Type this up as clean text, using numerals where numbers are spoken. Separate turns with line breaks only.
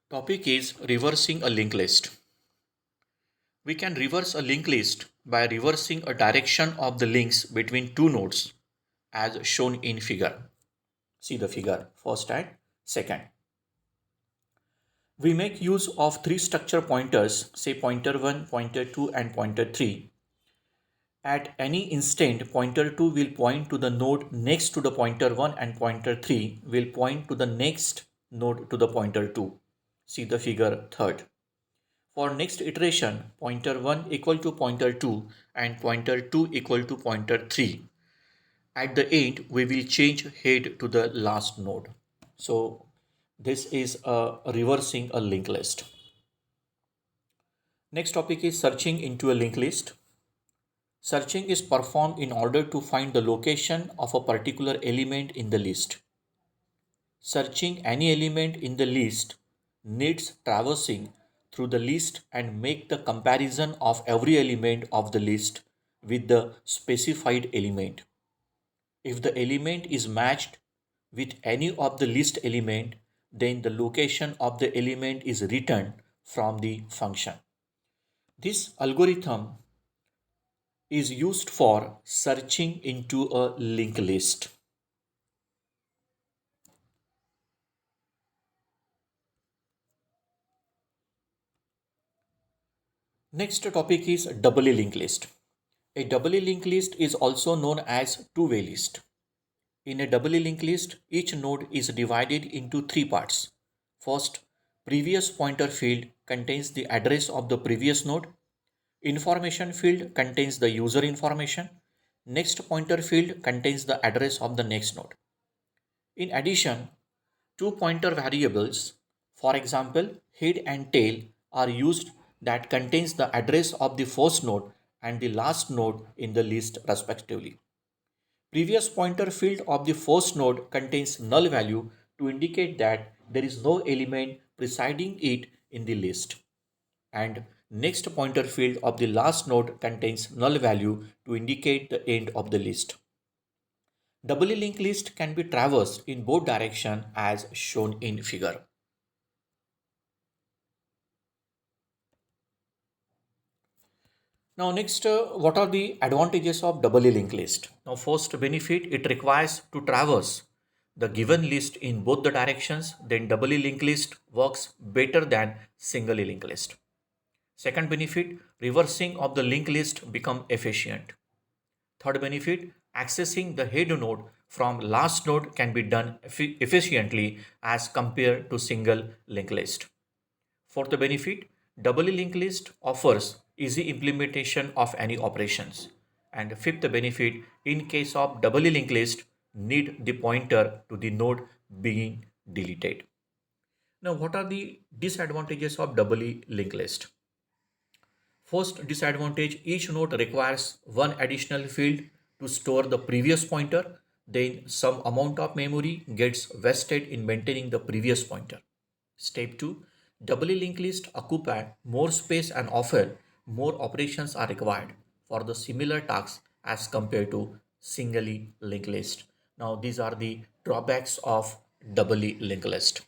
Topic is reversing a linked list. We can reverse a linked list by reversing a direction of the links between two nodes as shown in figure. See the figure first and second. We make use of three structure pointers, say pointer 1, pointer 2 and pointer 3. At any instant, pointer 2 will point to the node next to the pointer 1 and pointer 3 will point to the next node to the pointer 2. See the figure third. For next iteration, pointer 1 equal to pointer 2 and pointer 2 equal to pointer 3. At the end, we will change head to the last node. So this is a reversing a linked list. Next topic is searching into a linked list. Searching is performed in order to find the location of a particular element in the list. Searching any element in the list needs traversing through the list and make the comparison of every element of the list with the specified element. If the element is matched with any of the list element, then the location of the element is returned from the function. This algorithm is used for searching into a linked list. Next topic is doubly linked list. A doubly linked list is also known as two-way list. In a doubly linked list, each node is divided into three parts. First, previous pointer field contains the address of the previous node. Information field contains the user information. Next pointer field contains the address of the next node. In addition, two pointer variables, for example, head and tail, are used that contains the address of the first node and the last node in the list respectively. Previous pointer field of the first node contains null value to indicate that there is no element preceding it in the list. And next pointer field of the last node contains null value to indicate the end of the list. Doubly linked list can be traversed in both directions as shown in figure. Now next, what are the advantages of doubly linked list? Now first benefit, it requires to traverse the given list in both the directions, then doubly linked list works better than singly linked list. Second benefit, reversing of the linked list become efficient. Third benefit, accessing the head node from last node can be done efficiently as compared to single linked list. Fourth benefit, doubly linked list offers easy implementation of any operations. And fifth benefit, in case of doubly linked list, need the pointer to the node being deleted. Now, what are the disadvantages of doubly linked list? First disadvantage, each node requires one additional field to store the previous pointer, then some amount of memory gets wasted in maintaining the previous pointer. Step 2, doubly linked list occupy more space and often more operations are required for the similar tasks as compared to singly linked list. Now these are the drawbacks of doubly linked list.